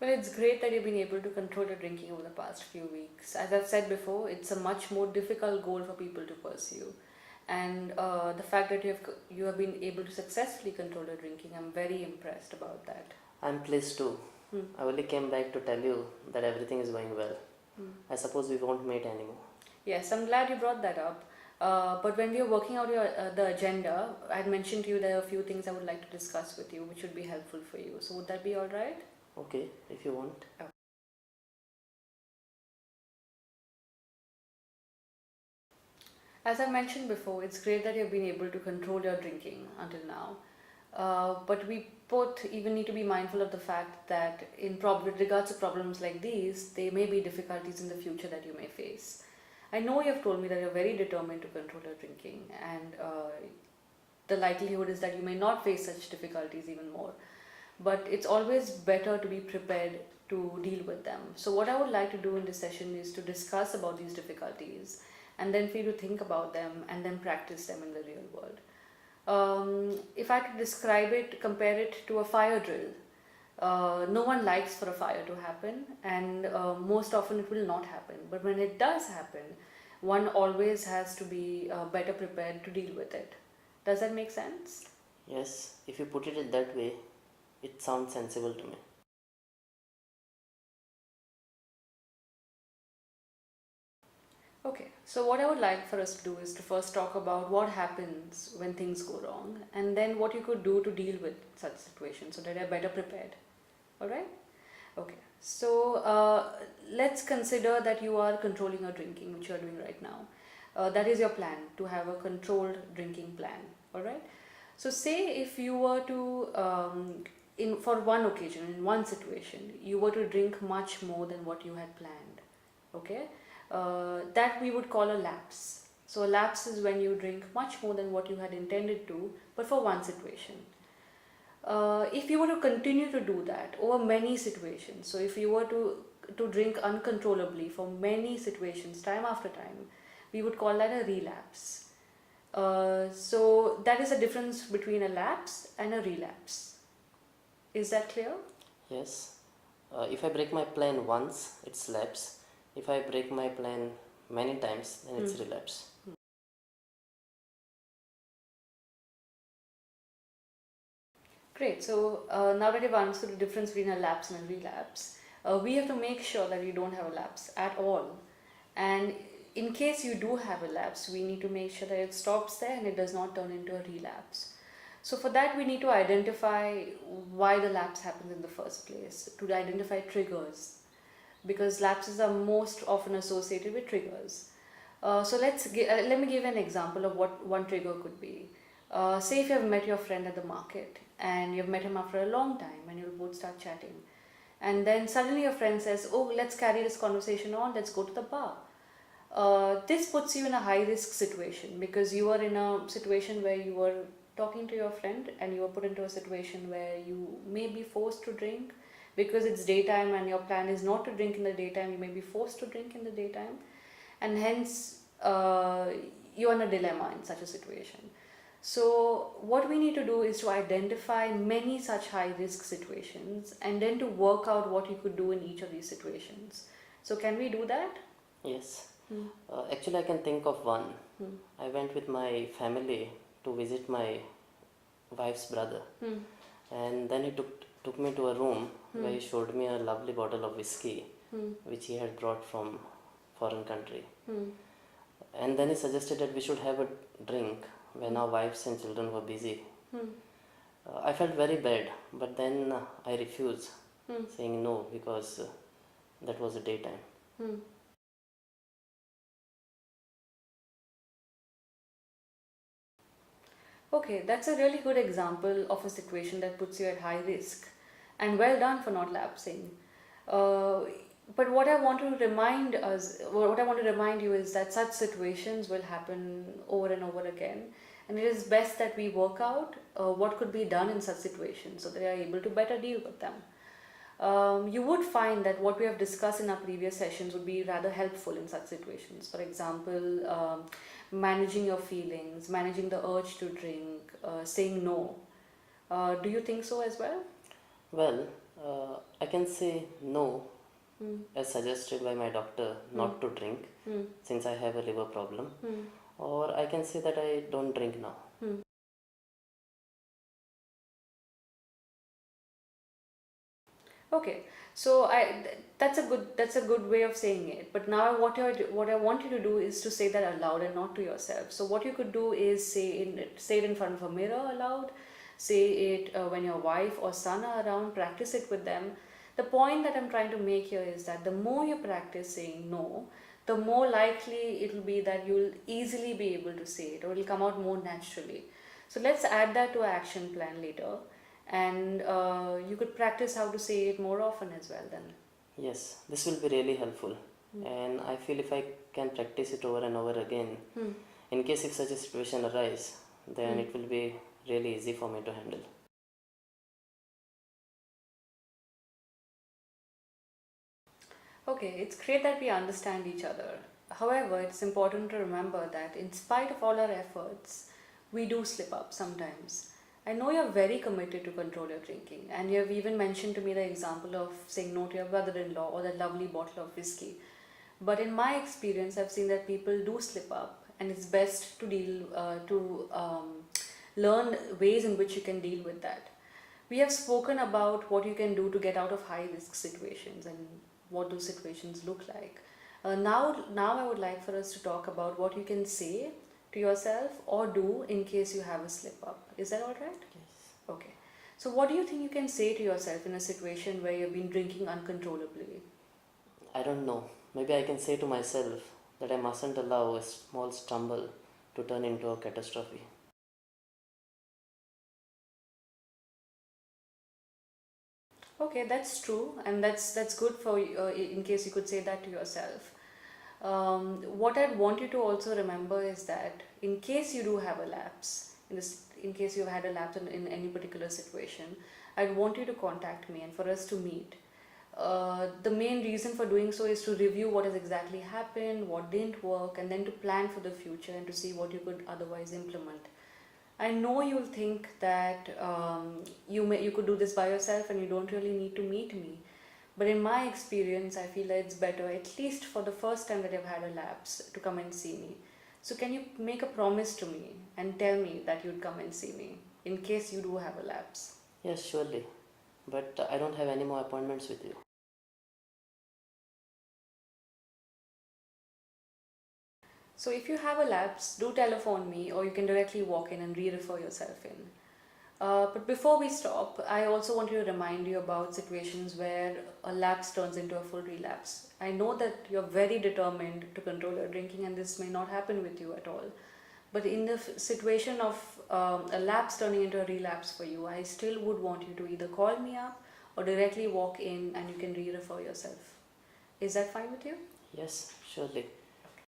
Well, it's great that you've been able to control your drinking over the past few weeks. As I've said before, it's a much more difficult goal for people to pursue. And the fact that you have been able to successfully control your drinking, I'm very impressed about that. I'm pleased too. Hmm. I only came back to tell you that everything is going well. I suppose we won't meet anymore. Yes, I'm glad you brought that up. But when we were working out the agenda, I had mentioned to you there are a few things I would like to discuss with you, which would be helpful for you. So would that be all right? Okay, if you want. As I mentioned before, it's great that you've been able to control your drinking until now. But we both even need to be mindful of the fact that with regards to problems like these, there may be difficulties in the future that you may face. I know you have told me that you're very determined to control your drinking, and the likelihood is that you may not face such difficulties even more. But it's always better to be prepared to deal with them. So what I would like to do in this session is to discuss about these difficulties and then for you to think about them and then practice them in the real world. If I could describe it, compare it to a fire drill. No one likes for a fire to happen, and most often it will not happen. But when it does happen, one always has to be better prepared to deal with it. Does that make sense? Yes, if you put it that way, it sounds sensible to me. Okay, so what I would like for us to do is to first talk about what happens when things go wrong and then what you could do to deal with such situations so that you're better prepared. Alright? Okay, so let's consider that you are controlling your drinking, which you are doing right now. That is your plan, to have a controlled drinking plan. Alright? So, say if you were to, for one occasion, in one situation, you were to drink much more than what you had planned. Okay? That we would call a lapse. So a lapse is when you drink much more than what you had intended to, but for one situation. If you were to continue to do that over many situations, so if you were to drink uncontrollably for many situations, time after time, we would call that a relapse. So that is the difference between a lapse and a relapse. Is that clear? Yes. If I break my plan once, it's lapse. If I break my plan many times, then it's relapse. Great. So now that you've understood the difference between a lapse and a relapse, we have to make sure that you don't have a lapse at all. And in case you do have a lapse, we need to make sure that it stops there and it does not turn into a relapse. So for that, we need to identify why the lapse happens in the first place, to identify triggers, because lapses are most often associated with triggers. So let me give an example of what one trigger could be. Say if you have met your friend at the market and you've met him after a long time and you'll both start chatting, and then suddenly your friend says, oh, let's carry this conversation on, let's go to the bar. This puts you in a high risk situation because you are in a situation where you were talking to your friend and you were put into a situation where you may be forced to drink because it's daytime and your plan is not to drink in the daytime. You may be forced to drink in the daytime, and hence you're in a dilemma in such a situation. So what we need to do is to identify many such high risk situations and then to work out what you could do in each of these situations. So can we do that? Yes. Actually, I can think of one. I went with my family to visit my wife's brother, and then he took me to a room where he showed me a lovely bottle of whiskey which he had brought from foreign country. And then he suggested that we should have a drink when our wives and children were busy. I felt very bad, but then I refused, saying no because that was a daytime. Okay, that's a really good example of a situation that puts you at high risk, and well done for not lapsing. But what I want to remind you is that such situations will happen over and over again, and it is best that we work out what could be done in such situations so that we are able to better deal with them. You would find that what we have discussed in our previous sessions would be rather helpful in such situations. For example, managing your feelings, managing the urge to drink, saying no. Do you think so as well? Well, I can say no, as suggested by my doctor, not to drink since I have a liver problem, or I can say that I don't drink now. Okay, so that's a good way of saying it. But now what I want you to do is to say that aloud and not to yourself. So what you could do is say it in front of a mirror aloud, say it when your wife or son are around, practice it with them. The point that I'm trying to make here is that the more you practice saying no, the more likely it will be that you'll easily be able to say it, or it'll come out more naturally. So let's add that to our action plan later, and you could practice how to say it more often as well then. Yes, this will be really helpful, and I feel if I can practice it over and over again, in case if such a situation arises, then it will be really easy for me to handle. Okay, it's great that we understand each other. However, it's important to remember that in spite of all our efforts, we do slip up sometimes. I know you're very committed to control your drinking, and you have even mentioned to me the example of saying no to your brother in law or that lovely bottle of whiskey. But in my experience, I've seen that people do slip up, and it's best to learn ways in which you can deal with that. We have spoken about what you can do to get out of high risk situations and what those situations look like. Now I would like for us to talk about what you can say to yourself or do in case you have a slip up. Is that all right? Yes. Okay. So, what do you think you can say to yourself in a situation where you've been drinking uncontrollably? I don't know. Maybe I can say to myself that I mustn't allow a small stumble to turn into a catastrophe. Okay, that's true, and that's good for in case you could say that to yourself. What I'd want you to also remember is that in case you do have a lapse, in case you've had a lapse in any particular situation, I'd want you to contact me and for us to meet. The main reason for doing so is to review what has exactly happened, what didn't work, and then to plan for the future and to see what you could otherwise implement. I know you'll think that you could do this by yourself and you don't really need to meet me. But in my experience, I feel that it's better, at least for the first time that I've had a lapse, to come and see me. So can you make a promise to me and tell me that you'd come and see me in case you do have a lapse? Yes, surely. But I don't have any more appointments with you. So if you have a lapse, do telephone me or you can directly walk in and re-refer yourself in. But before we stop, I also want to remind you about situations where a lapse turns into a full relapse. I know that you're very determined to control your drinking and this may not happen with you at all. But in the situation of a lapse turning into a relapse for you, I still would want you to either call me up or directly walk in and you can re-refer yourself. Is that fine with you? Yes, surely.